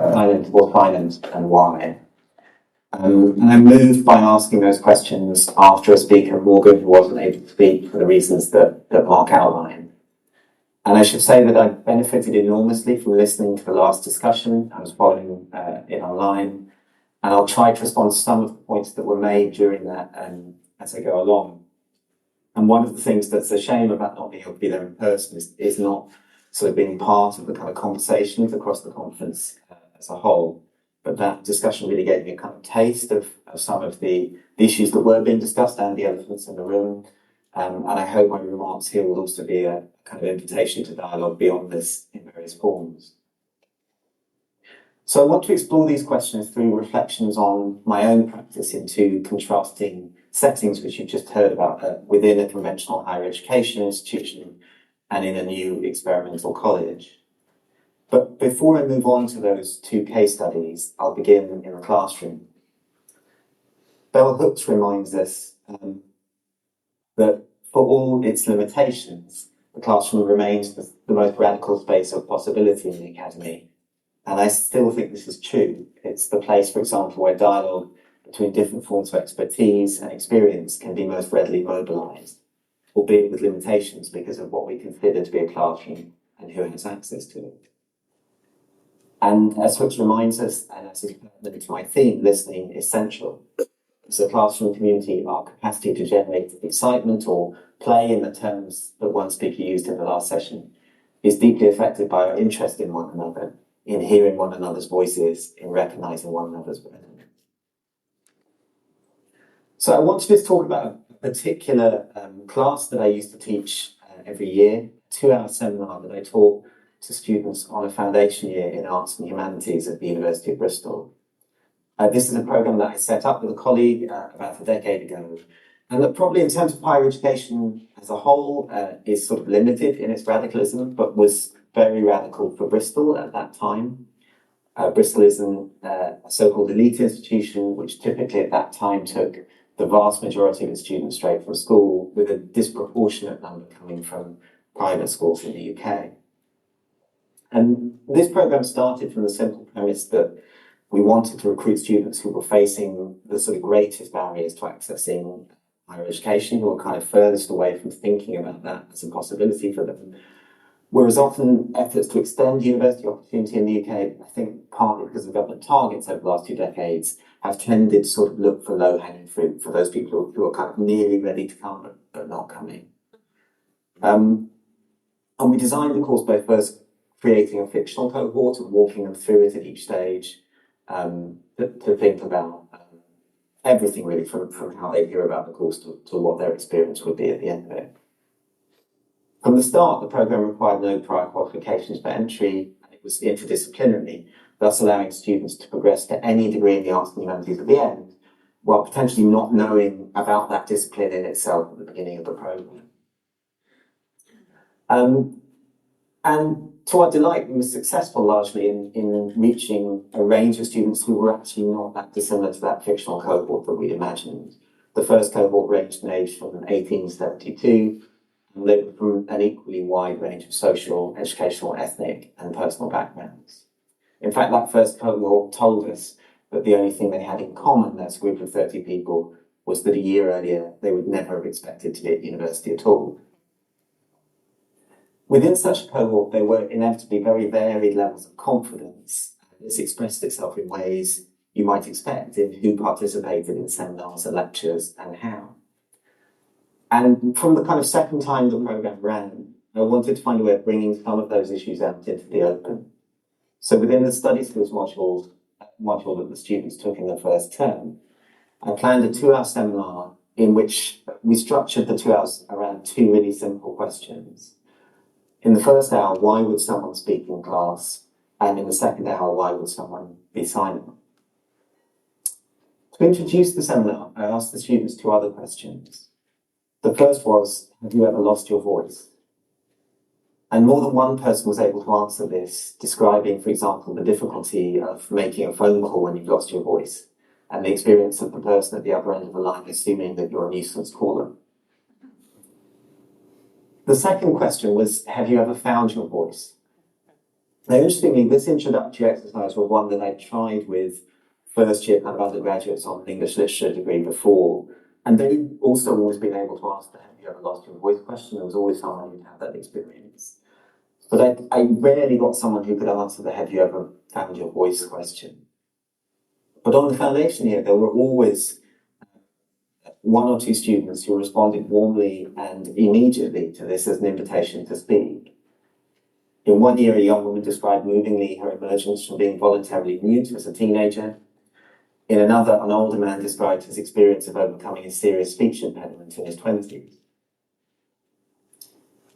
Identifiable finance and why. And I'm moved by asking those questions after a speaker, Morgan, who wasn't able to speak for the reasons that Mark outlined. And I should say that I benefited enormously from listening to the last discussion. I was following it online, and I'll try to respond to some of the points that were made during that as I go along. And one of the things that's a shame about not being able to be there in person is not sort of being part of the kind of conversations across the conference as a whole. But that discussion really gave me a kind of taste of some of the issues that were being discussed and the elephants in the room. And I hope my remarks here will also be a kind of invitation to dialogue beyond this in various forms. So I want to explore these questions through reflections on my own practice in two contrasting settings, which you've just heard about, within a conventional higher education institution and in a new experimental college. But before I move on to those two case studies, I'll begin in the classroom. Bell Hooks reminds us that for all its limitations, the classroom remains the most radical space of possibility in the academy. And I still think this is true. It's the place, for example, where dialogue between different forms of expertise and experience can be most readily mobilised, albeit with limitations because of what we consider to be a classroom and who has access to it. And as Hooks reminds us, and as is pertinent to my theme, listening is essential. As a classroom community, our capacity to generate excitement or play, in the terms that one speaker used in the last session, is deeply affected by our interest in one another, in hearing one another's voices, in recognising one another's presence. So I want to just talk about a particular class that I used to teach every year, a 2-hour seminar that I taught to students on a foundation year in Arts and Humanities at the University of Bristol. This is a programme that I set up with a colleague about a decade ago, and that probably in terms of higher education as a whole is sort of limited in its radicalism, but was very radical for Bristol at that time. Bristol is a so-called elite institution, which typically at that time took the vast majority of its students straight from school, with a disproportionate number coming from private schools in the UK. And this programme started from the simple premise that we wanted to recruit students who were facing the sort of greatest barriers to accessing higher education, who were kind of furthest away from thinking about that as a possibility for them, Whereas often efforts to extend university opportunity in the UK, I think partly because of government targets over the last 2 decades, have tended to sort of look for low-hanging fruit for those people who are kind of nearly ready to come but not coming. And we designed the course by first creating a fictional cohort and walking them through it at each stage to think about everything really from how they hear about the course to what their experience would be at the end of it. From the start, the programme required no prior qualifications for entry, and it was interdisciplinary, thus allowing students to progress to any degree in the arts and humanities at the end, while potentially not knowing about that discipline in itself at the beginning of the programme. And to our delight, we were successful largely in reaching a range of students who were actually not that dissimilar to that fictional cohort that we'd imagined. The first cohort ranged in age from 18 to 72, and they were from an equally wide range of social, educational, ethnic, and personal backgrounds. In fact, that first cohort told us that the only thing they had in common as a group of 30 people was that a year earlier they would never have expected to be at university at all. Within such a cohort, there were inevitably very varied levels of confidence. This expressed itself in ways you might expect in who participated in seminars and lectures and how. And from the kind of second time the programme ran, I wanted to find a way of bringing some of those issues out into the open. So within the study skills module that the students took in the first term, I planned a 2-hour seminar in which we structured the 2 hours around 2 really simple questions. In the first hour, why would someone speak in class? And in the second hour, why would someone be silent? To introduce the seminar, I asked the students 2 other questions. The first was, have you ever lost your voice? And more than one person was able to answer this, describing, for example, the difficulty of making a phone call when you've lost your voice, and the experience of the person at the other end of the line assuming that you're a nuisance caller. The second question was, have you ever found your voice? Now, interestingly, this introductory exercise was one that I tried with first-year kind of undergraduates on an English literature degree before, and they'd also always been able to ask the have you ever lost your voice question. There was always someone who'd had that experience. But I rarely got someone who could answer the have you ever found your voice question. But on the foundation year, there were always 1 or 2 students who responded warmly and immediately to this as an invitation to speak. In one year, a young woman described movingly her emergence from being voluntarily mute as a teenager. In another, an older man described his experience of overcoming a serious speech impediment in his 20s.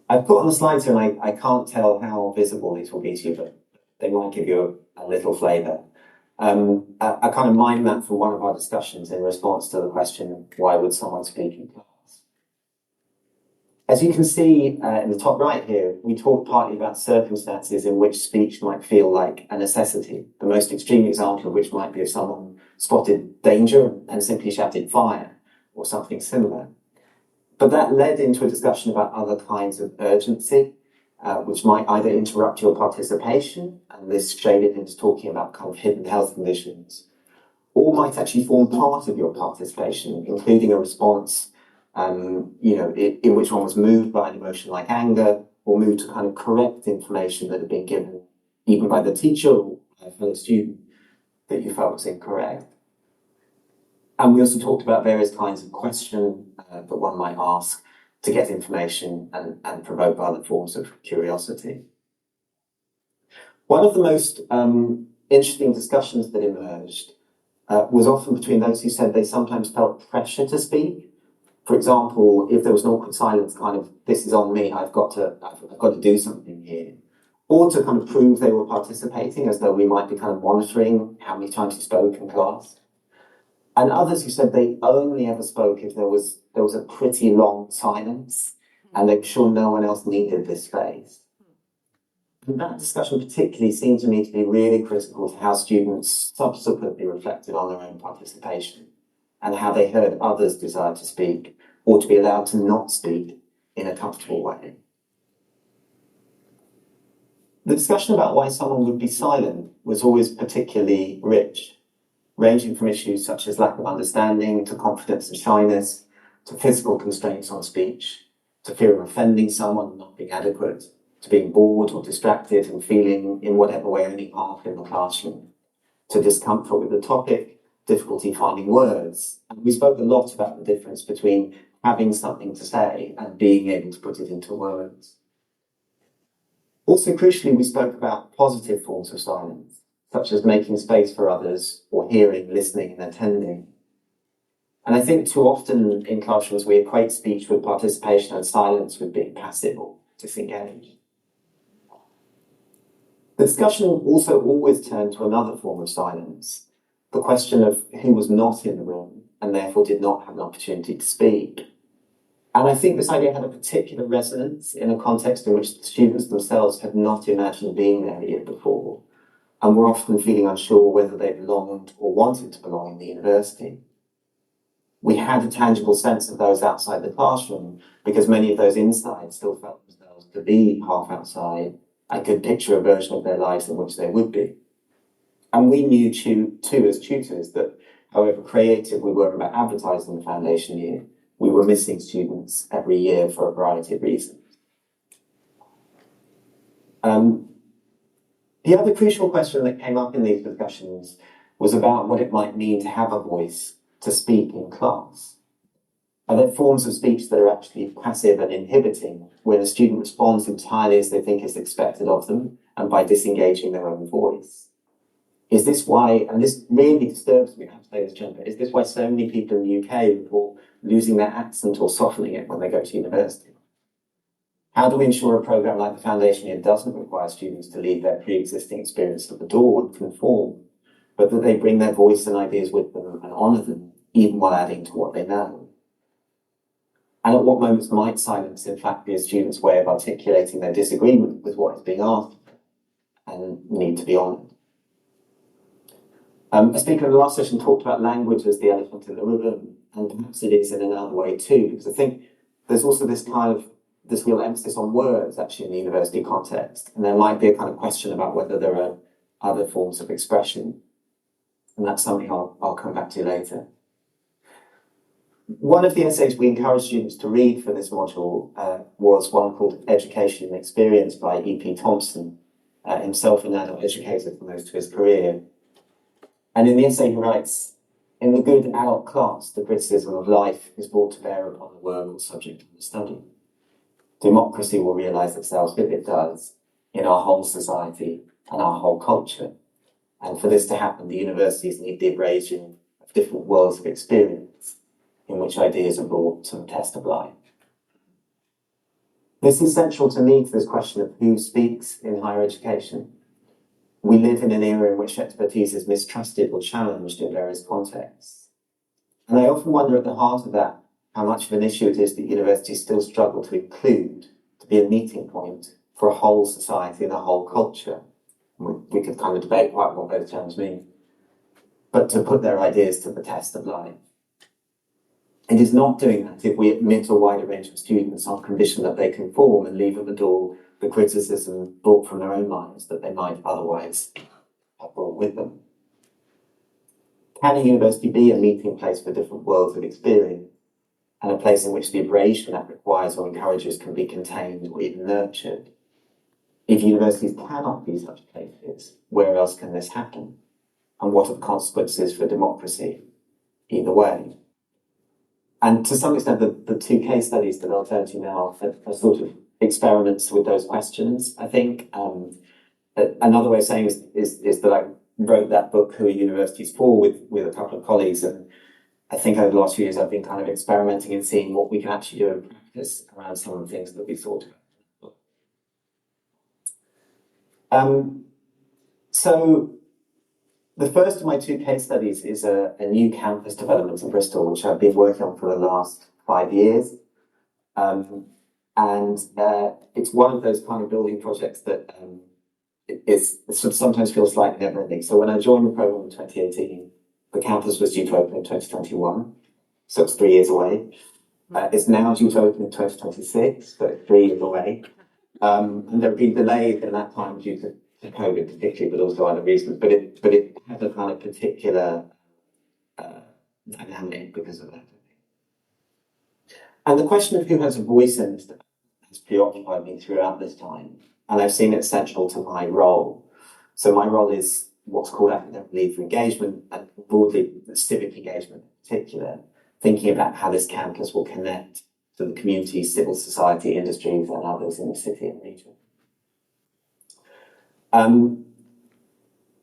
I've put on the slides here, and I can't tell how visible these will be to you, but they might give you a little flavour. A kind of mind map from one of our discussions in response to the question, why would someone speak in class? As you can see in the top right here, we talk partly about circumstances in which speech might feel like a necessity. The most extreme example of which might be if someone spotted danger and simply shouted fire or something similar. But that led into a discussion about other kinds of urgency, which might either interrupt your participation, and this shaded into talking about kind of hidden health conditions, or might actually form part of your participation, including a response, in which one was moved by an emotion like anger, or moved to kind of correct information that had been given, even by the teacher or a fellow student, that you felt was incorrect. And we also talked about various kinds of questions that one might ask to get information and provoke other forms of curiosity. One of the most interesting discussions that emerged was often between those who said they sometimes felt pressure to speak. For example, if there was an awkward silence, kind of, this is on me, I've got to do something here. Or to kind of prove they were participating, as though we might be kind of monitoring how many times you spoke in class. And others who said they only ever spoke if there was a pretty long silence and they were sure no one else needed this space. And that discussion particularly seemed to me to be really critical to how students subsequently reflected on their own participation and how they heard others desire to speak or to be allowed to not speak in a comfortable way. The discussion about why someone would be silent was always particularly rich, ranging from issues such as lack of understanding, to confidence and shyness, to physical constraints on speech, to fear of offending someone and not being adequate, to being bored or distracted and feeling in whatever way only half in the classroom, to discomfort with the topic, difficulty finding words. And we spoke a lot about the difference between having something to say and being able to put it into words. Also, crucially, we spoke about positive forms of silence, such as making space for others or hearing, listening, and attending. And I think too often in classrooms we equate speech with participation and silence with being passive or disengaged. The discussion also always turned to another form of silence, the question of who was not in the room and therefore did not have an opportunity to speak. And I think this idea had a particular resonance in a context in which the students themselves had not imagined being there a year before, and were often feeling unsure whether they belonged or wanted to belong in the university. We had a tangible sense of those outside the classroom because many of those inside still felt themselves to be half outside and could picture a version of their lives in which they would be. And we knew too as tutors that however creative we were about advertising the foundation year, we were missing students every year for a variety of reasons. The other crucial question that came up in these discussions was about what it might mean to have a voice, to speak in class. Are there forms of speech that are actually passive and inhibiting when a student responds entirely as they think is expected of them and by disengaging their own voice? Is this why, and this really disturbs me, I have to say this, Jennifer, is this why so many people in the UK report losing their accent or softening it when they go to university? How do we ensure a programme like the Foundation Year doesn't require students to leave their pre-existing experience at the door and conform, but that they bring their voice and ideas with them and honour them, even while adding to what they know? And at what moments might silence in fact be a student's way of articulating their disagreement with what is being asked and need to be honoured? A speaker in the last session talked about language as the elephant in the room, and perhaps it is in another way too, because I think there's also this real emphasis on words actually in the university context, and there might be a kind of question about whether there are other forms of expression, and that's something I'll come back to later. One of the essays we encouraged students to read for this module was one called Education and Experience by E.P. Thompson, himself an adult educator for most of his career. And in the essay he writes, "In the good adult class, the criticism of life is brought to bear upon the work or subject of the study. Democracy will realise itself, if it does, in our whole society and our whole culture. And for this to happen, the universities need the abrasion of different worlds of experience in which ideas are brought to the test of life." This is central to me to this question of who speaks in higher education. We live in an era in which expertise is mistrusted or challenged in various contexts. And I often wonder at the heart of that how much of an issue it is that universities still struggle to include, to be a meeting point for a whole society and a whole culture. We could kind of debate quite what those terms mean, but to put their ideas to the test of life. It is not doing that if we admit a wider range of students on condition that they conform and leave at the door the criticism brought from their own lives that they might otherwise have brought with them. Can a university be a meeting place for different worlds of experience, and a place in which the abrasion that requires or encourages can be contained or even nurtured? If universities cannot be such places, where else can this happen? And what are the consequences for democracy either way? And to some extent, the two case studies that I'll turn to now are sort of experiments with those questions, I think. Another way of saying is that I wrote that book, Who Are Universities For, with a couple of colleagues, and I think over the last few years I've been kind of experimenting and seeing what we can actually do in practice around some of the things that we thought about. So the first of my two case studies is a new campus development in Bristol, which I've been working on for the last 5 years. And it's one of those kind of building projects that it sort of sometimes feels like never ending. So when I joined the program in 2018, the campus was due to open in 2021, so it's 3 years away. It's now due to open in 2026, so it's 3 years away. And there have been delays in that time due to COVID particularly, but also other reasons. But it has a kind of particular dynamic because of that. And the question of who has a voice in this has preoccupied me throughout this time. and I've seen it central to my role. So my role is what's called academic lead for engagement, and broadly civic engagement in particular, thinking about how this campus will connect to the community, civil society, industries, and others in the city and region.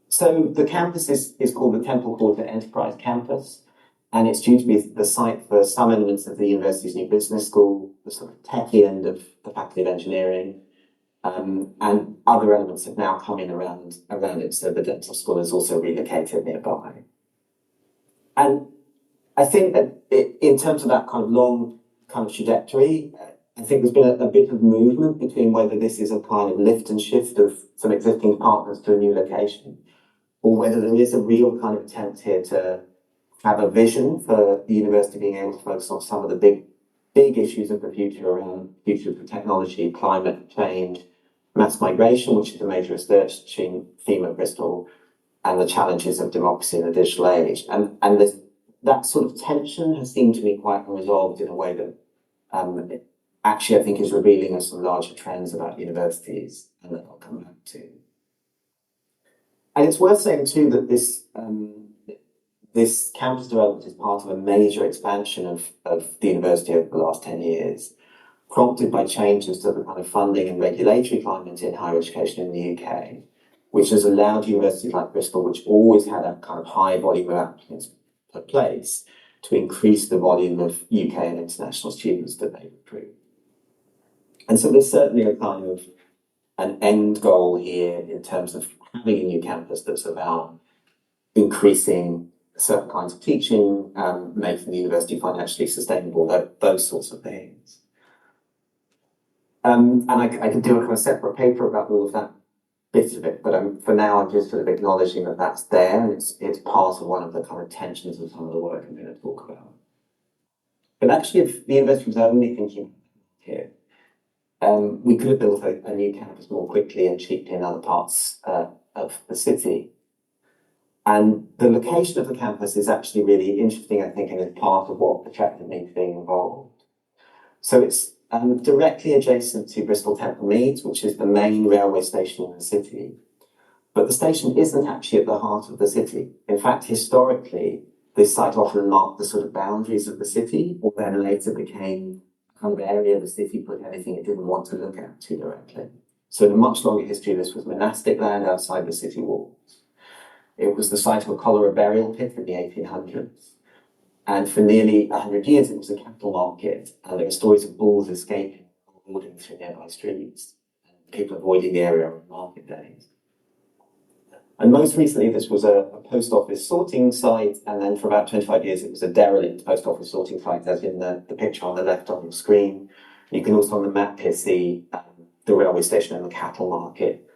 So the campus is called the Temple Quarter Enterprise Campus, and it's due to be the site for some elements of the university's new business school, the sort of techie end of the Faculty of Engineering, and other elements have now come in around it, so the dental school is also relocated nearby. And I think that in terms of that kind of long kind of trajectory, I think there's been a bit of movement between whether this is a kind of lift and shift of some existing partners to a new location, or whether there is a real kind of attempt here to have a vision for the university being able to focus on some of the big issues of the future around future of technology, climate change, mass migration, which is a major research theme at Bristol, and the challenges of democracy in the digital age. And that sort of tension has seemed to be quite resolved in a way that actually I think is revealing us some larger trends about universities, and that I'll come back to. And it's worth saying too that this campus development is part of a major expansion of the university over the last 10 years, prompted by changes to the kind of funding and regulatory climate in higher education in the UK, which has allowed universities like Bristol, which always had a kind of high volume of applicants per place, to increase the volume of UK and international students that they recruit. And so there's certainly a kind of an end goal here in terms of having a new campus that's about increasing certain kinds of teaching, making the university financially sustainable, those sorts of things. And I could do a kind of separate paper about all of that bit of it, but for now I'm just sort of acknowledging that that's there, and it's part of one of the kind of tensions of some of the work I'm going to talk about. But actually, if the university was only thinking here, we could have built a new campus more quickly and cheaply in other parts of the city. And the location of the campus is actually really interesting, I think, and is part of what attracted me to being involved. So it's directly adjacent to Bristol Temple Meads, which is the main railway station in the city. But the station isn't actually at the heart of the city. In fact, historically, this site often marked the sort of boundaries of the city, or then later became a kind of area the city put anything it didn't want to look at too directly. So in a much longer history, this was monastic land outside the city walls. It was the site of a cholera burial pit in the 1800s. And for nearly 100 years, it was a cattle market. And there were stories of bulls escaping or wandering through nearby streets, and people avoiding the area on market days. And most recently, this was a post office sorting site. And then for about 25 years, it was a derelict post office sorting site, as in the picture on the left on the screen. You can also on the map here see the railway station and the cattle market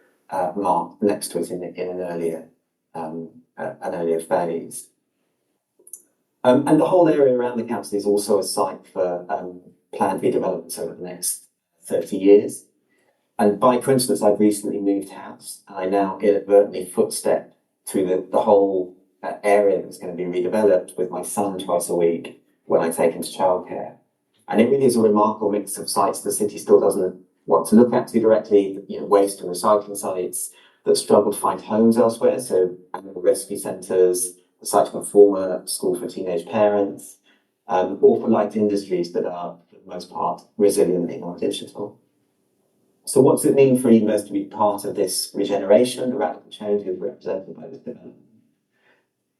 marked next to it in an earlier phase. And the whole area around the campus is also a site for planned redevelopments over the next 30 years. And by coincidence, I've recently moved house, and I now inadvertently footstep through the whole area that's going to be redeveloped with my son twice a week when I take him to childcare. And it really is a remarkable mix of sites the city still doesn't want to look at too directly, waste and recycling sites that struggle to find homes elsewhere, so animal rescue centres, the site of a former school for teenage parents, or for light industries that are, for the most part, resilient in our digital. So what does it mean for a university to be part of this regeneration, the radical changes represented by this development?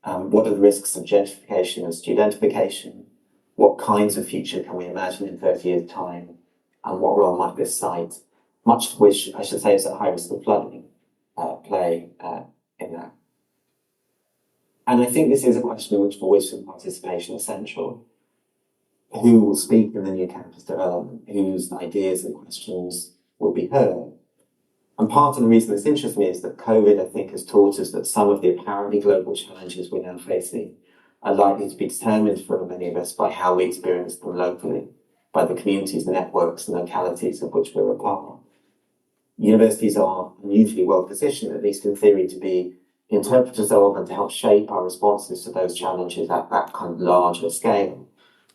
What are the risks of gentrification and studentification? What kinds of future can we imagine in 30 years' time? And what role might this site, much of which I should say is at high risk of flooding, play in that? And I think this is a question in which voice and participation are essential. Who will speak in the new campus development? Whose ideas and questions will be heard? And part of the reason this interests me is that COVID, I think, has taught us that some of the apparently global challenges we're now facing are likely to be determined for many of us by how we experience them locally, by the communities, networks, and localities of which we're a part. Universities are unusually well positioned, at least in theory, to be interpreters of and to help shape our responses to those challenges at that kind of larger scale,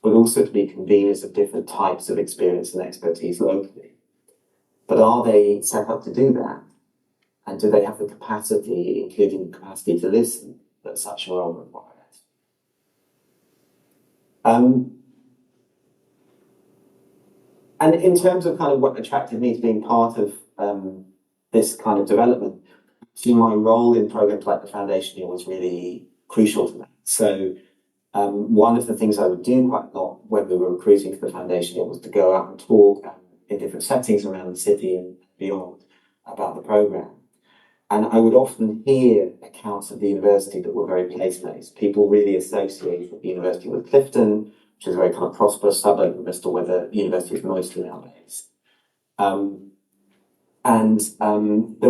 but also to be conveners of different types of experience and expertise locally. But are they set up to do that? And do they have the capacity, including the capacity to listen, that such a role requires? And in terms of kind of what attracted me to being part of this kind of development, see, my role in programs like the Foundation year was really crucial to that. So one of the things I would do quite a lot when we were recruiting for the Foundation year was to go out and talk in different settings around the city and beyond about the program. And I would often hear accounts of the university that were very place-based. People really associated the university with Clifton, which is a very kind of prosperous suburb of Bristol, where the university is mostly now based. There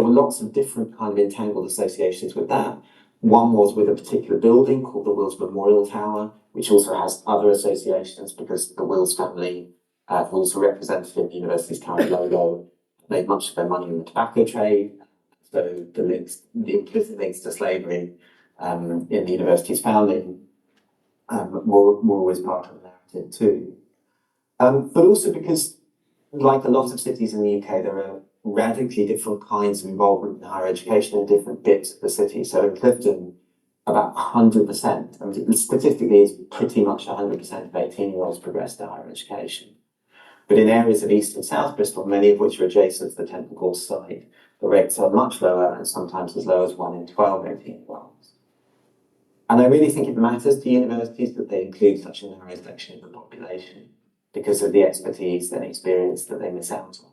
were lots of different kind of entangled associations with that. One was with a particular building called the Wills Memorial Tower, which also has other associations because the Wills family were also represented in the university's current logo, made much of their money in the tobacco trade. So the implicit links to slavery in the university's founding were always part of the narrative too. But also because, like a lot of cities in the UK, there are radically different kinds of involvement in higher education in different bits of the city. So in Clifton, about 100%, I mean, statistically, it's pretty much 100% of 18-year-olds progress to higher education. But in areas of East and South Bristol, many of which are adjacent to the Temple Course site, the rates are much lower and sometimes as low as 1 in 12 18-year-olds. And I really think it matters to universities that they include such a narrow section of the population because of the expertise and experience that they miss out on.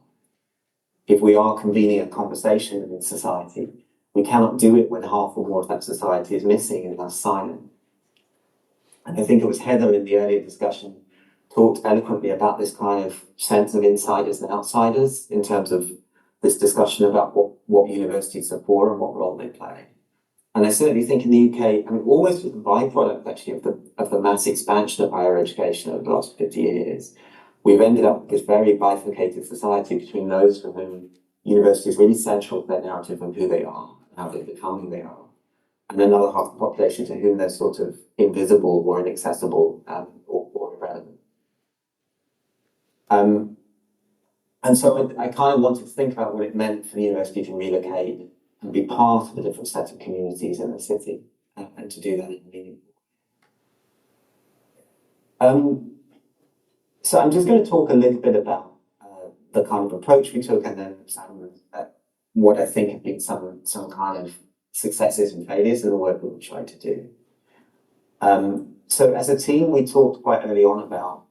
If we are convening a conversation in society, we cannot do it when half or more of that society is missing and thus silent. And I think it was Heather in the earlier discussion talked eloquently about this kind of sense of insiders and outsiders in terms of this discussion about what universities are for and what role they play. And I certainly think in the UK, I mean, almost as a byproduct actually of the mass expansion of higher education over the last 50 years, we've ended up with this very bifurcated society between those for whom university is really central to their narrative of who they are, and how they've become who they are, and another half of the population to whom they're sort of invisible or inaccessible or irrelevant. And so I kind of wanted to think about what it meant for the university to relocate and be part of a different set of communities in the city, and to do that in a meaningful way. So I'm just going to talk a little bit about the kind of approach we took, and then what I think have been some kind of successes and failures in the work that we tried to do. So as a team, we talked quite early on about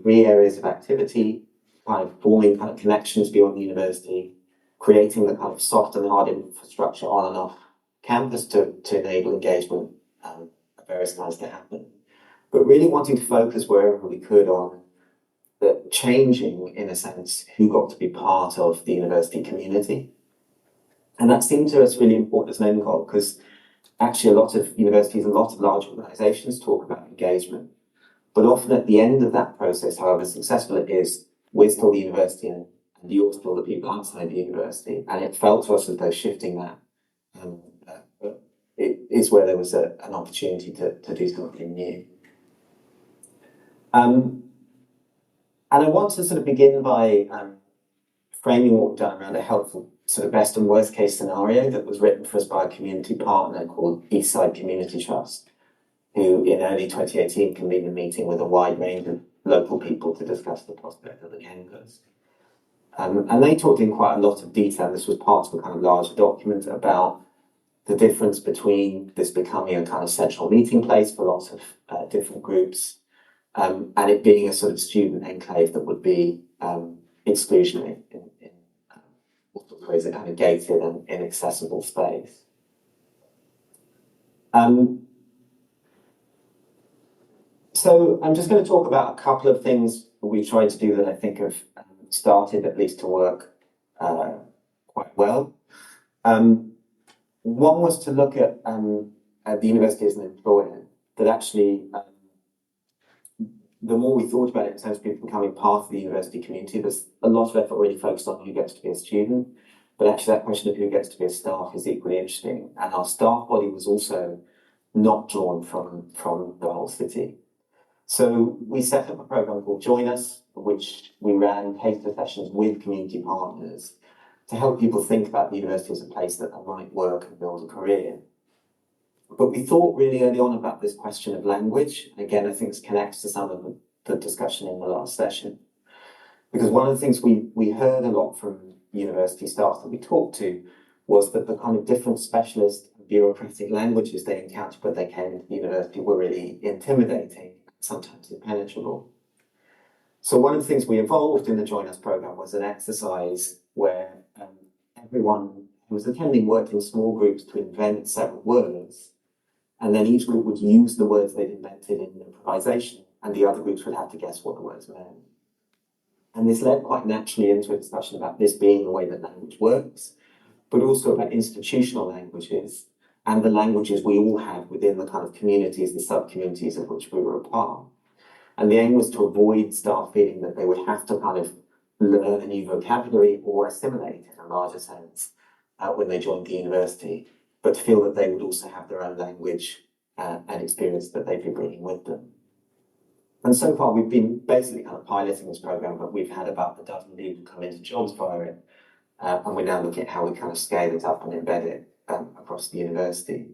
3 areas of activity, kind of forming kind of connections beyond the university, creating the kind of soft and hard infrastructure on and off campus to enable engagement of various kinds to happen. But really wanting to focus wherever we could on the changing, in a sense, who got to be part of the university community. And that seemed to us really important as an end goal, because actually a lot of universities and a lot of large organisations talk about engagement. But often at the end of that process, however successful it is, we're still the university and you're still the people outside the university. And it felt to us as though shifting that it is where there was an opportunity to do something new. And I want to sort of begin by framing what we've done around a helpful sort of best and worst case scenario that was written for us by a community partner called Eastside Community Trust, who in early 2018 convened a meeting with a wide range of local people to discuss the prospect of the campus. And they talked in quite a lot of detail. This was part of a kind of larger document about the difference between this becoming a kind of central meeting place for lots of different groups, and it being a sort of student enclave that would be exclusionary in all sorts of ways, a kind of gated and inaccessible space. So I'm just going to talk about a couple of things that we tried to do that I think have started at least to work quite well. One was to look at the university as an employer, that actually the more we thought about it in terms of people becoming part of the university community, there's a lot of effort really focused on who gets to be a student, but actually that question of who gets to be a staff is equally interesting. And our staff body was also not drawn from the whole city. So we set up a program called Join Us, which we ran cater sessions with community partners to help people think about the university as a place that they might work and build a career. But we thought really early on about this question of language. Again, I think this connects to some of the discussion in the last session. Because one of the things we heard a lot from university staff that we talked to was that the kind of different specialist bureaucratic languages they encountered when they came into the university were really intimidating, sometimes impenetrable. So one of the things we involved in the Join Us program was an exercise where everyone who was attending worked in small groups to invent several words, and then each group would use the words they'd invented in improvisation, and the other groups would have to guess what the words meant. And this led quite naturally into a discussion about this being the way that language works, but also about institutional languages and the languages we all have within the kind of communities and sub-communities of which we were a part. And the aim was to avoid staff feeling that they would have to kind of learn a new vocabulary or assimilate in a larger sense when they joined the university, but to feel that they would also have their own language and experience that they'd be bringing with them. And so far, we've been basically kind of piloting this program, but we've had about a dozen people come into jobs via it. And we're now looking at how we kind of scale it up and embed it across the university.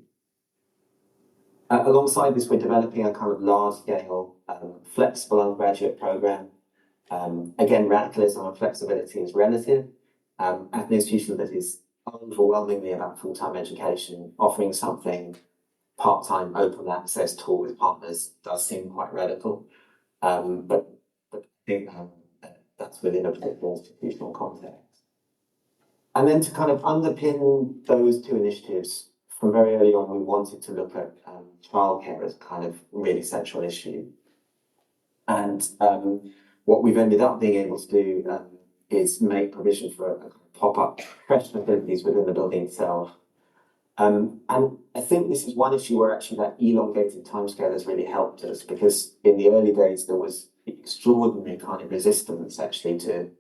Alongside this, we're developing a kind of large-scale, flexible undergraduate program. Again, radicalism and flexibility is relative. At an institution that is overwhelmingly about full-time education, offering something part-time open access tool with partners does seem quite radical. But I think that's within a particular institutional context. And then to kind of underpin those two initiatives, from very early on, we wanted to look at childcare as a kind of really central issue. And what we've ended up being able to do is make provision for a pop-up creche facilities within the building itself. And I think this is one issue where actually that elongated timescale has really helped us, because in the early days there was extraordinary kind of resistance actually to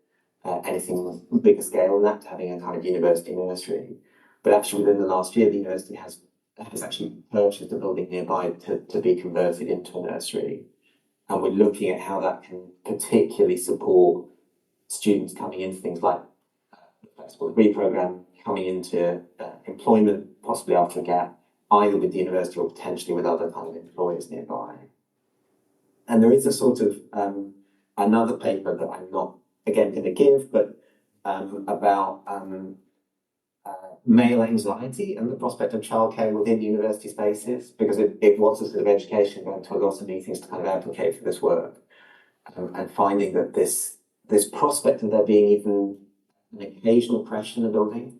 anything bigger scale than that, to having a kind of university nursery. But actually within the last year, the university has actually purchased a building nearby to be converted into a nursery. And we're looking at how that can particularly support students coming into things like the flexible degree programme, coming into employment, possibly after a gap, either with the university or potentially with other kind of employers nearby. And there is a sort of another paper that I'm not, again, going to give, but about male anxiety and the prospect of childcare within university spaces, because it was a sort of education going to a lot of meetings to kind of advocate for this work, and finding that this prospect of there being even an occasional crash in the building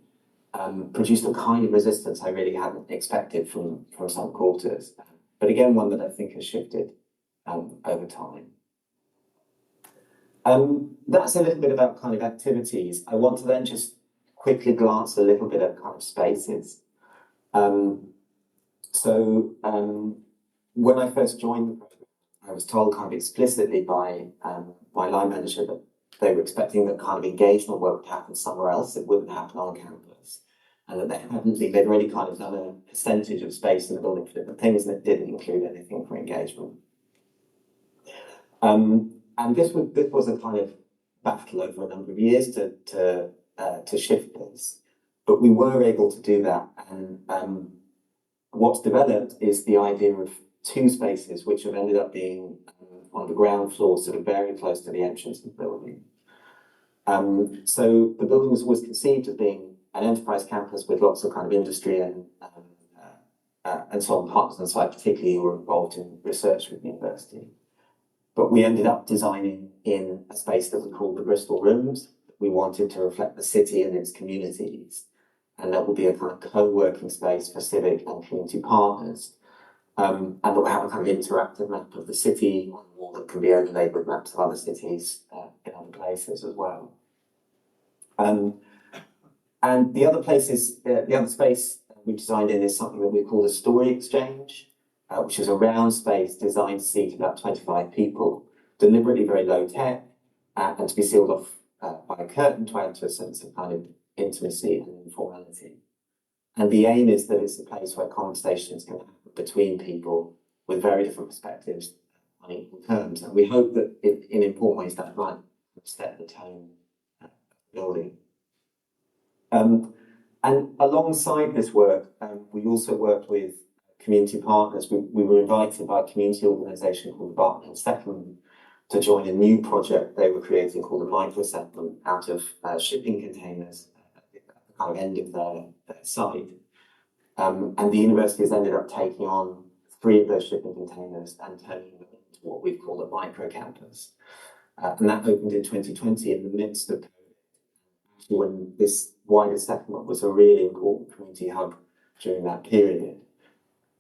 produced a kind of resistance I really hadn't expected from some quarters. But again, one that I think has shifted over time. That's a little bit about kind of activities. I want to then just quickly glance a little bit at kind of spaces. When I first joined the program, I was told kind of explicitly by my line manager that they were expecting that kind of engagement work would happen somewhere else. It wouldn't happen on campus. And that they'd already kind of done a percentage of space in the building for different things, and it didn't include anything for engagement. And this was a kind of battle over a number of years to shift this, but we were able to do that. And what's developed is the idea of two spaces which have ended up being on the ground floor, sort of very close to the entrance of the building. So the building was always conceived as being an enterprise campus with lots of kind of industry and so on, partners on site, particularly who were involved in research with the university. But we ended up designing in a space that we called the Bristol Rooms. We wanted to reflect the city and its communities, and that would be a kind of co-working space for civic and community partners. And that will have a kind of interactive map of the city on the wall that can be overlaid with maps of other cities in other places as well. And the other places, the other space we designed in is something that we call the Story Exchange, which is a round space designed to seat about 25 people, deliberately very low tech, and to be sealed off by a curtain to add to a sense of kind of intimacy and informality. And the aim is that it's a place where conversations can happen between people with very different perspectives on equal terms. And we hope that in important ways that might set the tone of the building. And alongside this work, we also worked with community partners. We were invited by a community organisation called the Barton Settlement to join a new project they were creating called the Micro Settlement out of shipping containers at the kind of end of their site. And the university has ended up taking on 3 of those shipping containers and turning them into what we call a micro campus. And that opened in 2020 in the midst of COVID, when this wider settlement was a really important community hub during that period.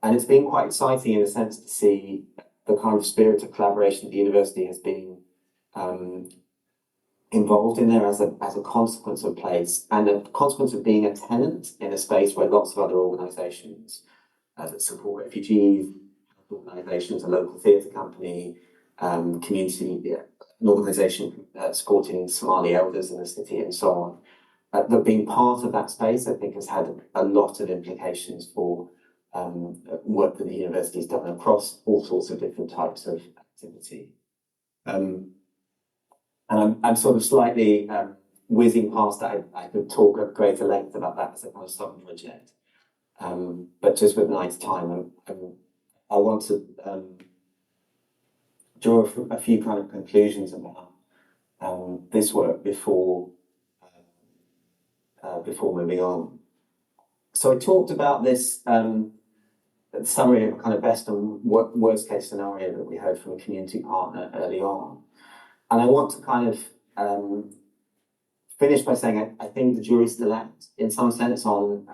And it's been quite exciting in a sense to see the kind of spirit of collaboration the university has been involved in there as a consequence of place and a consequence of being a tenant in a space where lots of other organisations that support refugees, organisations, a local theatre company, community, an organisation supporting Somali elders in the city and so on. That being part of that space, I think, has had a lot of implications for work that the university's done across all sorts of different types of activity. And I'm sort of slightly whizzing past that. I could talk at greater length about that as a kind of sub project. But just with nice time, I want to draw a few kind of conclusions about this work before moving on. So I talked about this summary of a kind of best and worst case scenario that we heard from a community partner early on. And I want to kind of finish by saying I think the jury's still out in some sense on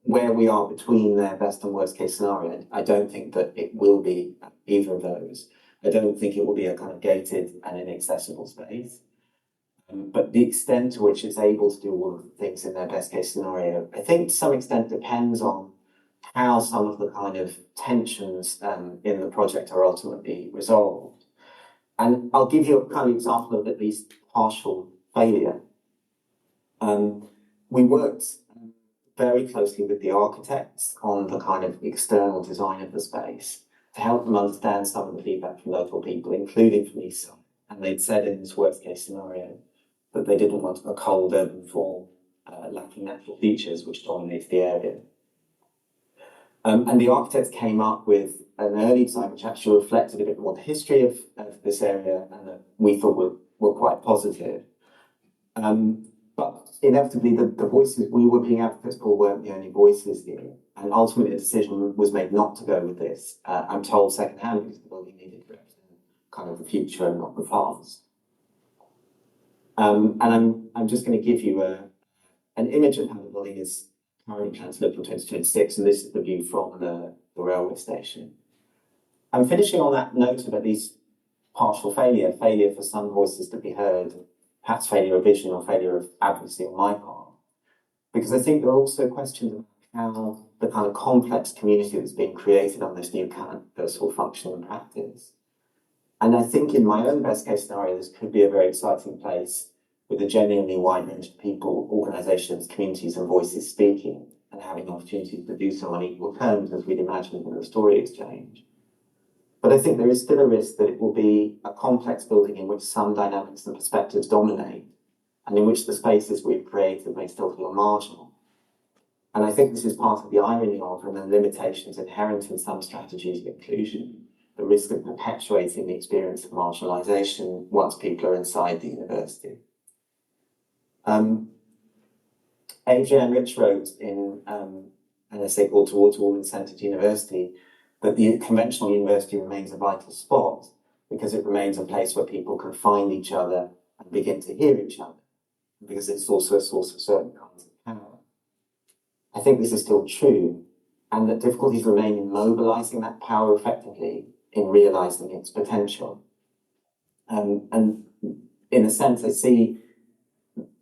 where we are between their best and worst case scenario. I don't think that it will be either of those. I don't think it will be a kind of gated and inaccessible space. But the extent to which it's able to do all of the things in their best case scenario, I think to some extent depends on how some of the kind of tensions in the project are ultimately resolved. And I'll give you a kind of example of at least partial failure. We worked very closely with the architects on the kind of external design of the space to help them understand some of the feedback from local people, including from East Side. And they'd said in this worst case scenario that they didn't want a cold urban form lacking natural features which dominated the area. And the architects came up with an early design which actually reflected a bit more the history of this area and that we thought were quite positive. But inevitably, the voices we were being advocates for weren't the only voices here. And ultimately, a decision was made not to go with this. I'm told secondhand because the building needed to represent kind of the future and not the past. And I'm just going to give you an image of how the building is currently planned to look in 2026, and this is the view from the railway station. I'm finishing on that note of at least partial failure for some voices to be heard, perhaps failure of vision or failure of advocacy on my part, because I think there are also questions about how the kind of complex community that's being created on this new campus will function in practice. And I think in my own best case scenario, this could be a very exciting place with a genuinely wide range of people, organisations, communities and voices speaking and having opportunities to do so on equal terms as we'd imagined in the story exchange. But I think there is still a risk that it will be a complex building in which some dynamics and perspectives dominate and in which the spaces we've created may still feel marginal. And I think this is part of the irony of and the limitations inherent in some strategies of inclusion, the risk of perpetuating the experience of marginalisation once people are inside the university. Adrienne Rich wrote in an essay called Towards Women-Centred University that the conventional university remains a vital spot because it remains a place where people can find each other and begin to hear each other, because it's also a source of certain kinds of power. I think this is still true, and that difficulties remain in mobilising that power effectively, in realising its potential. And in a sense, I see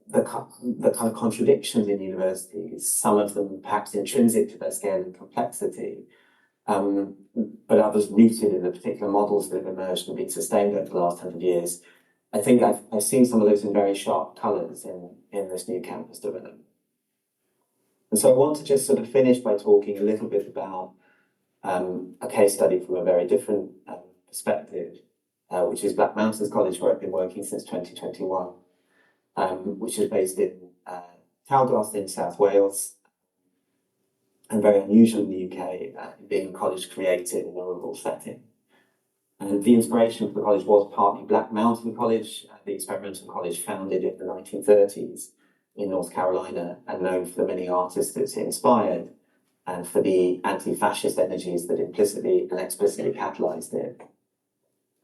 the kind of contradictions in universities, some of them perhaps intrinsic to their scale and complexity, but others rooted in the particular models that have emerged and been sustained over the last 100 years. I think I've seen some of those in very sharp colours in this new campus development. And so I want to just sort of finish by talking a little bit about a case study from a very different perspective, which is Black Mountains College, where I've been working since 2021, which is based in Cowglass in South Wales, and very unusual in the UK, being a college created in a rural setting. And the inspiration for the college was partly Black Mountain College, the experimental college founded in the 1930s in North Carolina and known for the many artists that it inspired and for the anti-fascist energies that implicitly and explicitly catalysed it.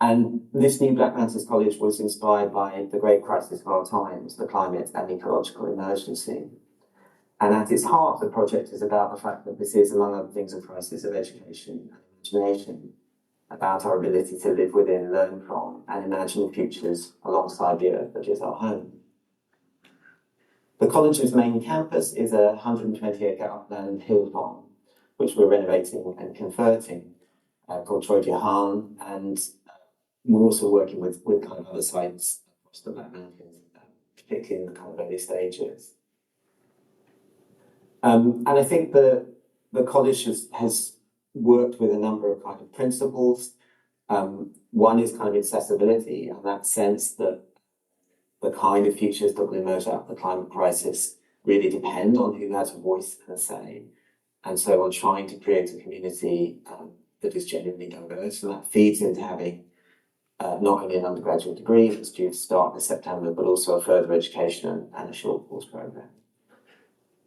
And this new Black Mountains College was inspired by the great crisis of our times, the climate and ecological emergency. And at its heart, the project is about the fact that this is, among other things, a crisis of education and imagination, about our ability to live within, learn from, and imagine futures alongside the earth that is our home. The college's main campus is a 120-acre upland hill farm, which we're renovating and converting, called Troy Jahan, and we're also working with kind of other sites across the Black Mountains, particularly in the kind of early stages. And I think the college has worked with a number of kind of principles. One is kind of accessibility, and that sense that the kind of futures that will emerge out of the climate crisis really depend on who has a voice and a say. And so on trying to create a community that is genuinely diverse, and that feeds into having not only an undergraduate degree that's due to start this September, but also a further education and a short course program.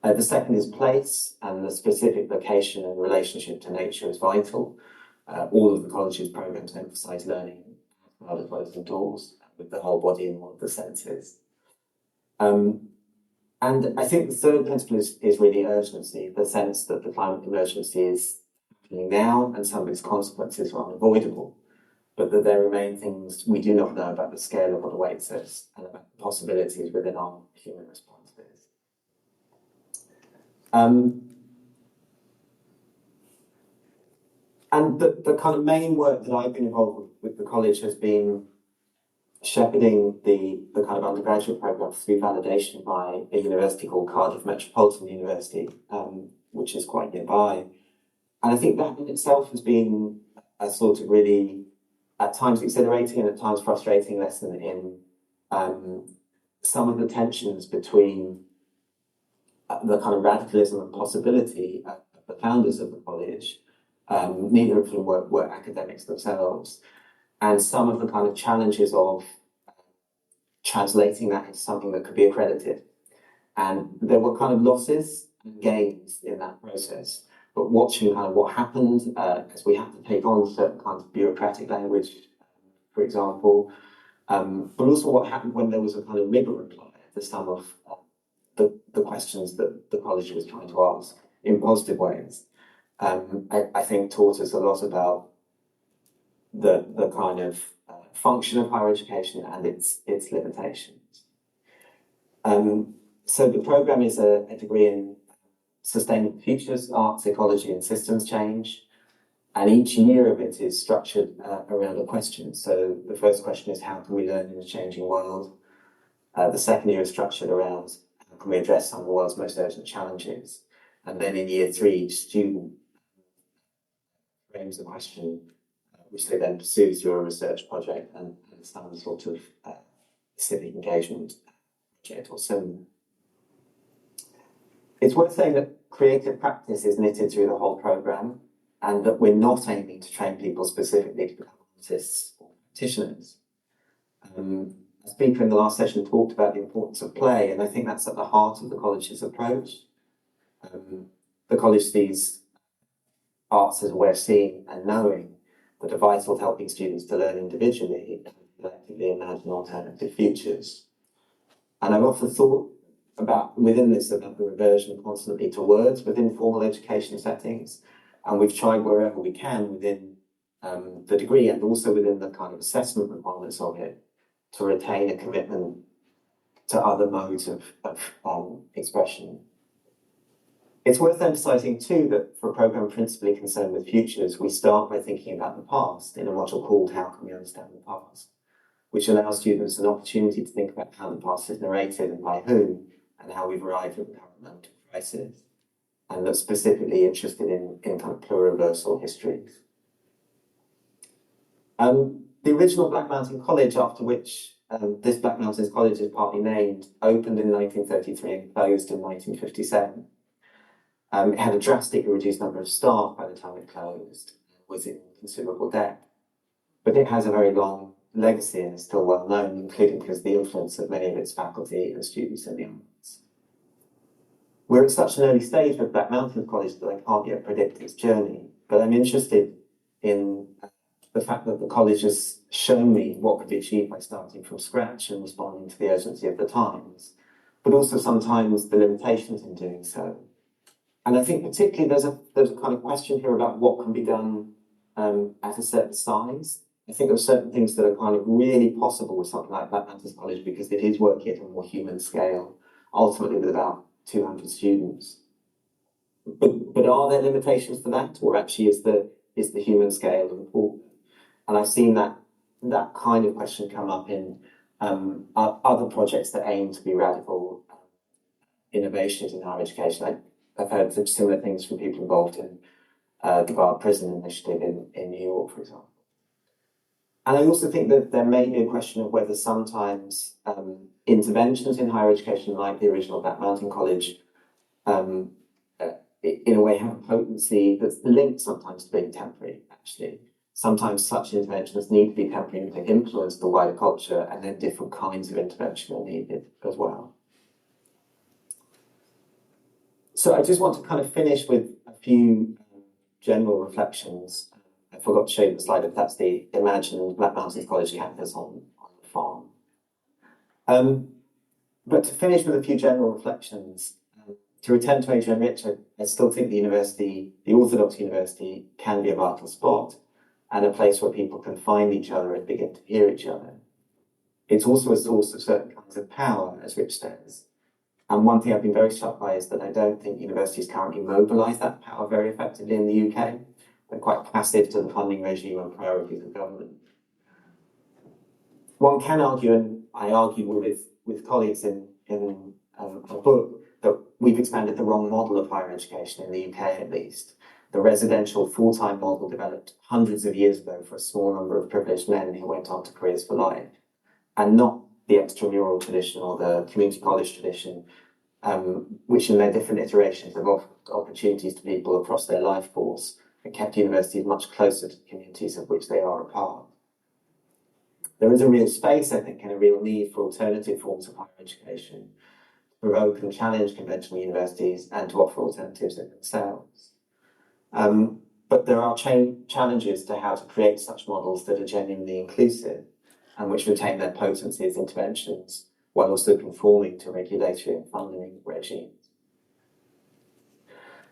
The second is place, and the specific location and relationship to nature is vital. All of the college's programs emphasise learning out of both indoors, with the whole body in all of the senses. And I think the third principle is really urgency, the sense that the climate emergency is happening now and some of its consequences are unavoidable, but that there remain things we do not know about the scale of what awaits us and about the possibilities within our human responses. And the kind of main work that I've been involved with the college has been shepherding the kind of undergraduate program through validation by a university called Cardiff Metropolitan University, which is quite nearby. And I think that in itself has been a sort of really, at times exhilarating and at times frustrating lesson in some of the tensions between the kind of radicalism and possibility of the founders of the college, neither of whom were academics themselves, and some of the kind of challenges of translating that into something that could be accredited. And there were kind of losses and gains in that process, but watching kind of what happened as we had to take on certain kinds of bureaucratic language, for example, but also what happened when there was a kind of rigor applied to some of the questions that the college was trying to ask in positive ways. I think taught us a lot about the kind of function of higher education and its limitations. So the program is a degree in sustainable futures, arts, ecology and systems change. And each year of it is structured around a question. So the first question is, how can we learn in a changing world? The second year is structured around, how can we address some of the world's most urgent challenges? And then in year 3, each student frames a question which they then pursue through a research project and some sort of civic engagement project or similar. It's worth saying that creative practice is knitted through the whole programme, and that we're not aiming to train people specifically to become artists or practitioners. A speaker in the last session talked about the importance of play, and I think that's at the heart of the college's approach. The college sees arts as a way of seeing and knowing that are vital to helping students to learn individually and collectively imagine alternative futures. And I've often thought about, within this, about the reversion constantly to words within formal education settings, and we've tried wherever we can within the degree and also within the kind of assessment requirements of it to retain a commitment to other modes of expression. It's worth emphasising too that for a programme principally concerned with futures, we start by thinking about the past in a module called How Can We Understand the Past?, which allows students an opportunity to think about how the past is narrated and by whom, and how we've arrived at the current moment of crisis, and that's specifically interested in kind of pluriversal histories. The original Black Mountain College, after which this Black Mountains College is partly named, opened in 1933 and closed in 1957. It had a drastically reduced number of staff by the time it closed, was in considerable debt. But it has a very long legacy and is still well known, including because of the influence of many of its faculty and students in the arts. We're at such an early stage with Black Mountain College that I can't yet predict its journey, but I'm interested in the fact that the college has shown me what could be achieved by starting from scratch and responding to the urgency of the times, but also sometimes the limitations in doing so. And I think particularly there's a kind of question here about what can be done at a certain size. I think there are certain things that are kind of really possible with something like Black Mountains College because it is working at a more human scale, ultimately with about 200 students. But are there limitations to that, or actually is the human scale important? And I've seen that kind of question come up in other projects that aim to be radical innovations in higher education. I've heard such similar things from people involved in the Bar Prison Initiative in New York, for example. And I also think that there may be a question of whether sometimes interventions in higher education, like the original Black Mountain College, in a way have a potency that's linked sometimes to being temporary, actually. Sometimes such interventions need to be temporary to influence the wider culture, and then different kinds of intervention are needed as well. So I just want to kind of finish with a few general reflections. I forgot to show you the slide, but that's the imagined Black Mountains College campus on the farm. But to finish with a few general reflections, to return to Adrian Rich, I still think the Orthodox University, can be a vital spot and a place where people can find each other and begin to hear each other. It's also a source of certain kinds of power, as Rich says. And one thing I've been very struck by is that I don't think universities currently mobilise that power very effectively in the UK. They're quite passive to the funding regime and priorities of government. One can argue, and I argue with colleagues in a book, that we've expanded the wrong model of higher education in the UK at least. The residential full-time model developed hundreds of years ago for a small number of privileged men who went on to careers for life, and not the extramural tradition or the community college tradition, which in their different iterations have offered opportunities to people across their life course and kept universities much closer to the communities of which they are a part. There is a real space, I think, and a real need for alternative forms of higher education, to provoke and challenge conventional universities and to offer alternatives in themselves. But there are challenges to how to create such models that are genuinely inclusive and which retain their potency as interventions while also conforming to regulatory and funding regimes.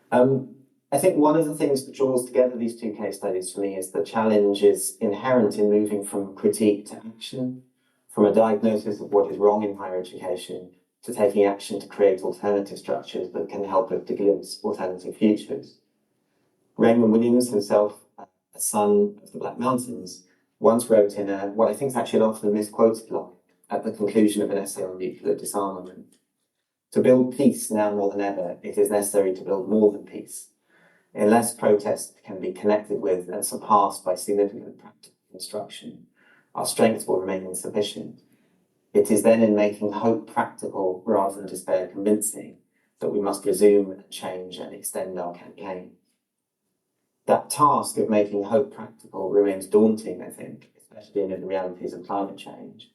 I think one of the things that draws together these two case studies for me is the challenge is inherent in moving from critique to action, from a diagnosis of what is wrong in higher education to taking action to create alternative structures that can help us to glimpse alternative futures. Raymond Williams, himself a son of the Black Mountains, once wrote in what I think is actually an often misquoted line at the conclusion of an essay on nuclear disarmament: "To build peace now more than ever, it is necessary to build more than peace. Unless protest can be connected with and surpassed by significant practical construction, our strength will remain insufficient. It is then in making hope practical rather than despair convincing that we must resume and change and extend our campaign." That task of making hope practical remains daunting, I think, especially in the realities of climate change.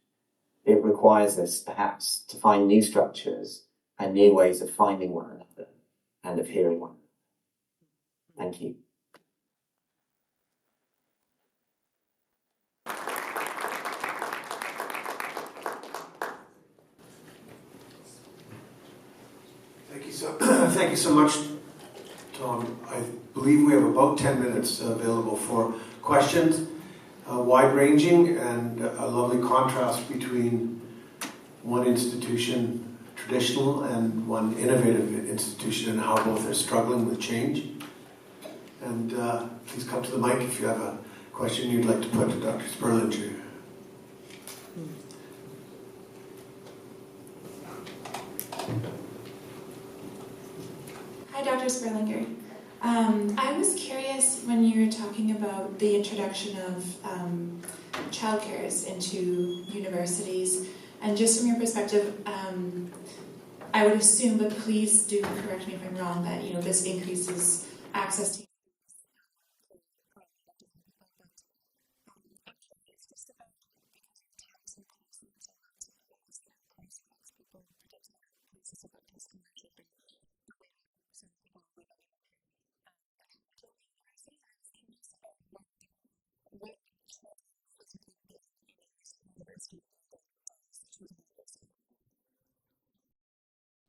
It requires us, perhaps, to find new structures and new ways of finding one another and of hearing one another. Thank you. Thank you so much, Tom. I believe we have about 10 minutes available for questions, wide-ranging, and a lovely contrast between one institution, traditional, and one innovative institution, and how both are struggling with change. And please come to the mic if you have a question you'd like to put to Dr. Sperlinger. Hi, Dr. Sperlinger. I was curious when you were talking about the introduction of childcares into universities, and just from your perspective, I would assume, but please do correct me if I'm wrong, that this increases access to.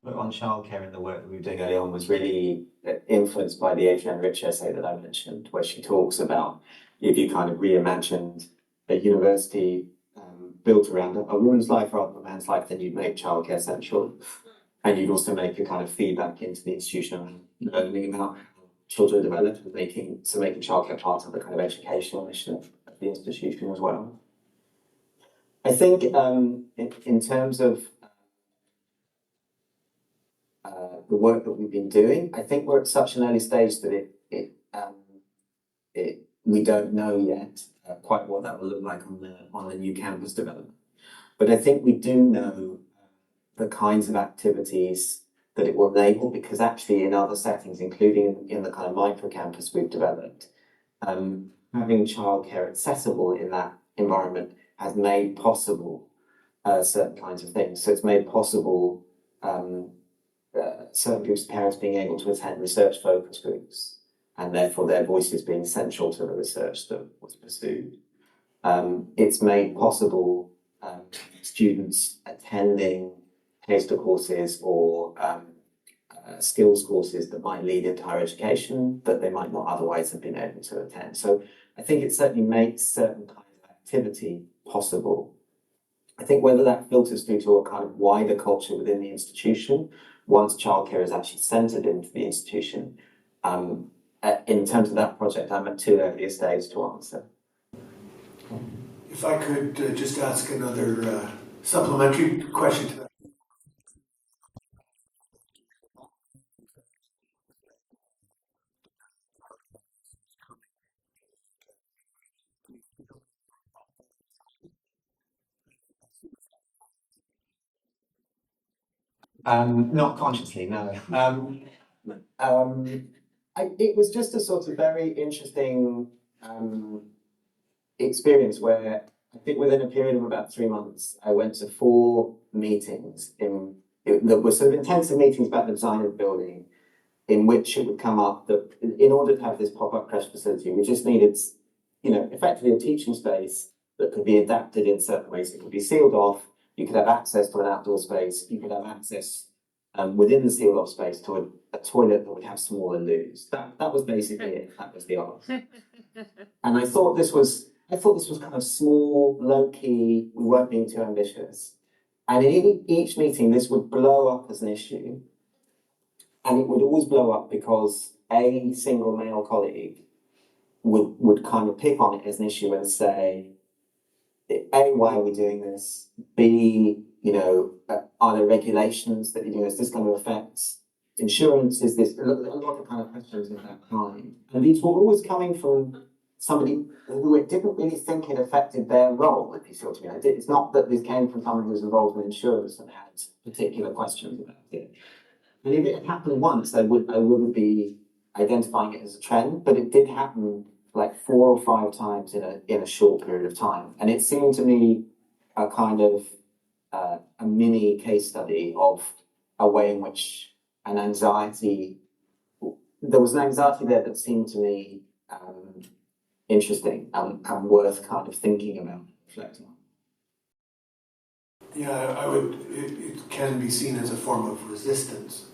But on childcare and the work that we were doing early on was really influenced by the Adrienne Rich essay that I mentioned, where she talks about if you kind of reimagined a university built around a woman's life rather than a man's life, then you'd make childcare central. And you'd also make a kind of feedback into the institution around learning about how children develop and making childcare part of the kind of educational mission of the institution as well. I think in terms of the work that we've been doing, I think we're at such an early stage that we don't know yet quite what that will look like on the new campus development. But I think we do know the kinds of activities that it will enable, because actually in other settings, including in the kind of micro campus we've developed, having childcare accessible in that environment has made possible certain kinds of things. So it's made possible certain groups of parents being able to attend research focus groups, and therefore their voices being central to the research that was pursued. It's made possible students attending taster courses or skills courses that might lead into higher education that they might not otherwise have been able to attend. So I think it certainly makes certain kinds of activity possible. I think whether that filters through to a kind of wider culture within the institution, once childcare is actually centred into the institution, in terms of that project, I'm at too early a stage to answer. If I could just ask another supplementary question to that. Not consciously, no. It was just a sort of very interesting experience where I think within a period of about 3 months, I went to 4 meetings that were sort of intensive meetings about the design of the building, in which it would come up that in order to have this pop-up creche facility, we just needed, effectively a teaching space that could be adapted in certain ways. It could be sealed off. You could have access to an outdoor space. You could have access within the sealed off space to a toilet that would have smaller loos. That was basically it. That was the art. And I thought this was kind of small, low key. We weren't being too ambitious. And in each meeting, this would blow up as an issue. And it would always blow up because a single male colleague would kind of pick on it as an issue and say, A, why are we doing this? B, are there regulations that is this going to affect insurance? Is this a lot of kind of questions of that kind? And these were always coming from somebody who it didn't really think it affected their role, if you see what I mean. It's not that this came from someone who was involved with insurance and had particular questions about it. And if it had happened once, I wouldn't be identifying it as a trend, but it did happen like 4 or 5 times in a short period of time. And it seemed to me a kind of a mini case study of a way in which there was an anxiety there that seemed to me interesting and worth kind of thinking about, reflecting on. Yeah, it can be seen as a form of resistance.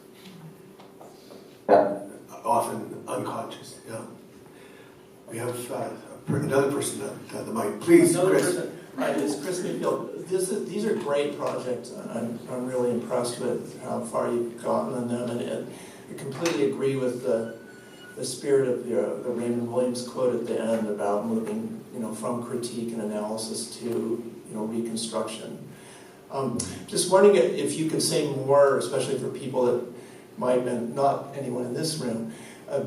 Yeah. Often unconscious, yeah. We have another person at the mic. Please, Chris. Right, it's Chris Mayfield. These are great projects. I'm really impressed with how far you've gotten in them, and I completely agree with the spirit of the Raymond Williams quote at the end about moving, from critique and analysis to, reconstruction. Just wondering if you could say more, especially for people that might, not anyone in this room,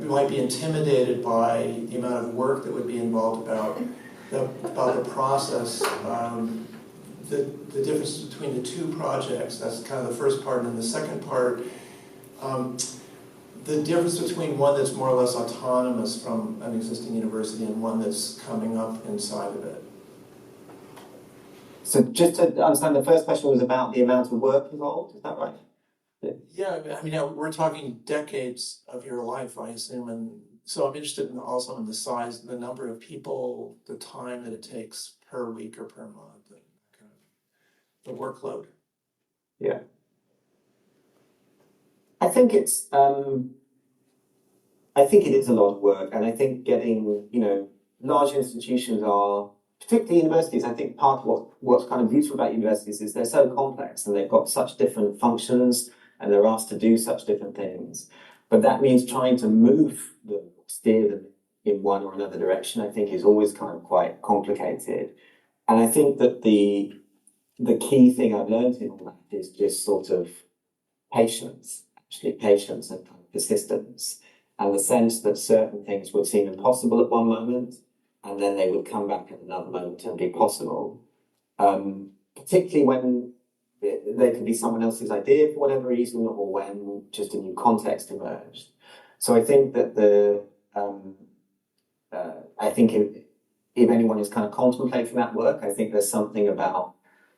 might be intimidated by the amount of work that would be involved about the process. The difference between the two projects, that's kind of the first part, and then the second part, the difference between one that's more or less autonomous from an existing university and one that's coming up inside of it. So just to understand, the first question was about the amount of work involved, is that right? Yeah, I mean, we're talking decades of your life, I assume, and so I'm interested in also in the size, the number of people, the time that it takes per week or per month, and kind of the workload. Yeah. I think it is a lot of work, and I think getting, large institutions are, particularly universities, I think part of what's kind of beautiful about universities is they're so complex and they've got such different functions and they're asked to do such different things. But that means trying to move them, steer them in one or another direction, I think is always kind of quite complicated. And I think that the key thing I've learned in all that is just sort of patience and kind of persistence, and the sense that certain things would seem impossible at one moment, and then they would come back at another moment and be possible. Particularly when they could be someone else's idea for whatever reason, or when just a new context emerged. So I think that if anyone is kind of contemplating that work, I think there's something about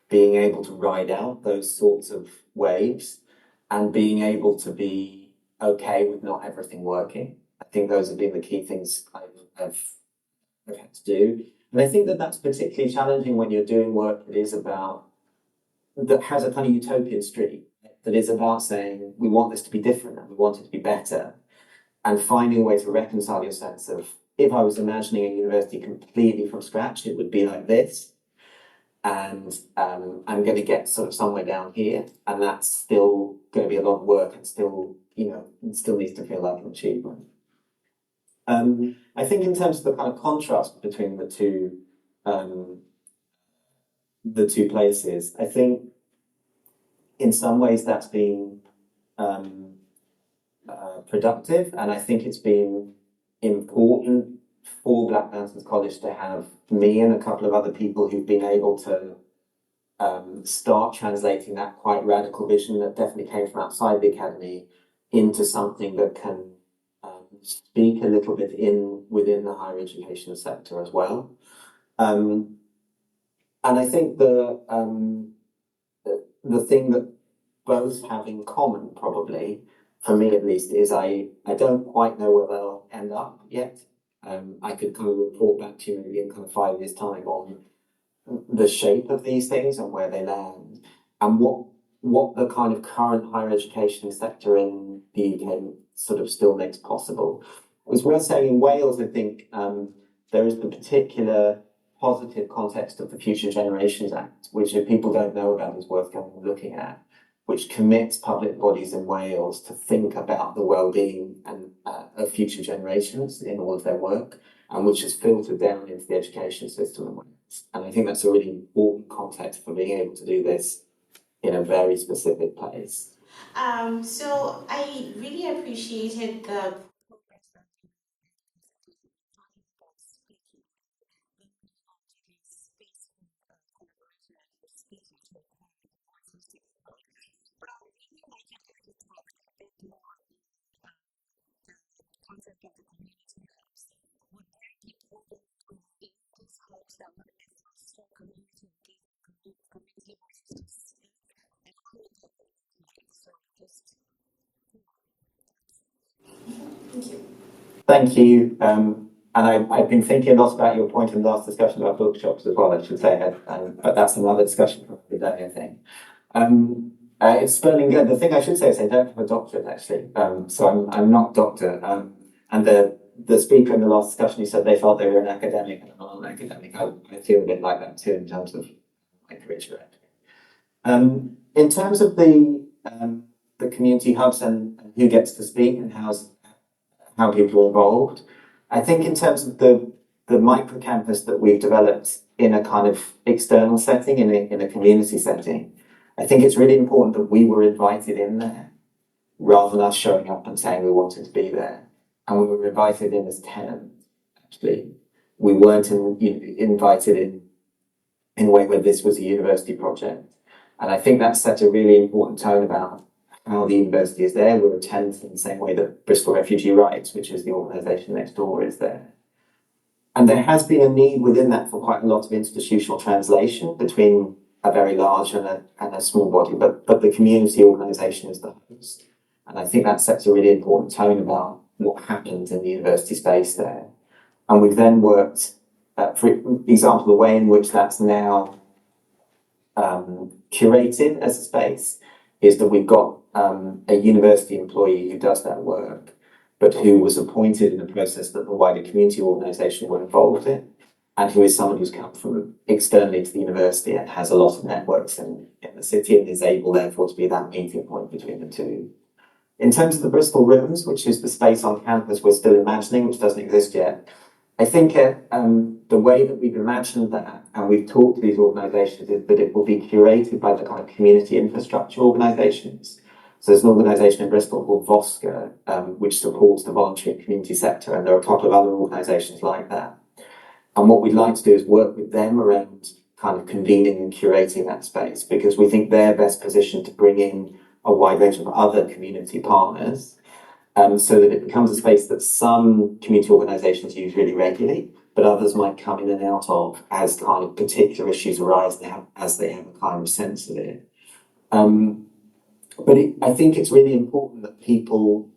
being able to ride out those sorts of waves and being able to be okay with not everything working. I think those have been the key things I've had to do. And I think that that's particularly challenging when you're doing work that has a kind of utopian streak, that is about saying, we want this to be different and we want it to be better, and finding a way to reconcile your sense of, if I was imagining a university completely from scratch, it would be like this, and I'm going to get sort of somewhere down here, and that's still going to be a lot of work and still, it still needs to feel like an achievement. I think in terms of the kind of contrast between the two places, I think in some ways that's been productive, and I think it's been important for Black Mountains College to have me and a couple of other people who've been able to start translating that quite radical vision that definitely came from outside the academy into something that can speak a little bit within the higher education sector as well. And I think the thing that both have in common, probably, for me at least, is I don't quite know where they'll end up yet. I could kind of report back to you maybe in kind of 5 years' time on the shape of these things and where they land, and what the kind of current higher education sector in the UK sort of still makes possible. It was worth saying in Wales, I think there is the particular positive context of the Future Generations Act, which if people don't know about is worth going and looking at, which commits public bodies in Wales to think about the well-being and of future generations in all of their work, and which has filtered down into the education system in Wales. And I think that's a really important context for being able to do this in a very specific place. So I really appreciated the Thank you. And I've been thinking a lot about your point in the last discussion about bookshops as well, I should say, but that's another discussion for another day, I think. It's Sperlinger. The thing I should say is I don't have a doctorate, actually, so I'm not a doctor. And the speaker in the last discussion, he said they felt they were an academic, and I'm not an academic. I feel a bit like that too in terms of my career trajectory. In terms of the community hubs and who gets to speak and how people are involved, I think in terms of the micro campus that we've developed in a kind of external setting, in a community setting, I think it's really important that we were invited in there rather than us showing up and saying we wanted to be there. and we were invited in as tenants, actually. We weren't invited in a way where this was a university project. And I think that set a really important tone about how the university is there. We're a tenant in the same way that Bristol Refugee Rights, which is the organisation next door, is there. And there has been a need within that for quite a lot of institutional translation between a very large and a small body, but the community organisation is the host. And I think that sets a really important tone about what happens in the university space there. And we've then worked, for example, the way in which that's now curated as a space is that we've got a university employee who does that work, but who was appointed in a process that the wider community organisation were involved in, and who is someone who's come from externally to the university and has a lot of networks in the city and is able, therefore, to be that meeting point between the two. In terms of the Bristol Rooms, which is the space on campus we're still imagining, which doesn't exist yet, I think the way that we've imagined that, and we've talked to these organisations, is that it will be curated by the kind of community infrastructure organisations. So there's an organisation in Bristol called Wascana, which supports the voluntary and community sector, and there are a couple of other organisations like that. And what we'd like to do is work with them around kind of convening and curating that space, because we think they're best positioned to bring in a wide range of other community partners, so that it becomes a space that some community organisations use really regularly, but others might come in and out of as kind of particular issues arise as they have a kind of sense of it. I think it's really important that people,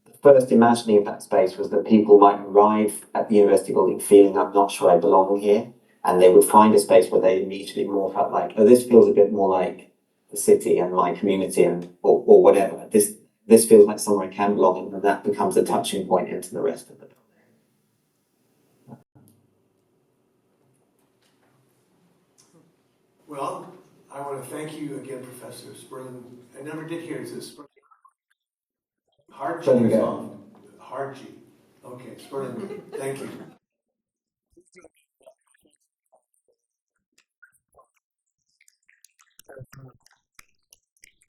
the first imagining of that space was that people might arrive at the university building feeling, I'm not sure I belong here, and they would find a space where they immediately more felt like, oh, this feels a bit more like the city and my community or whatever. This feels like somewhere I can belong, and that becomes a touching point into the rest of the building. Well, I want to thank you again, Professor Sperlinger. I never did hear it. Is it hard G or soft? Hard G. Okay, Sperlinger. Thank you.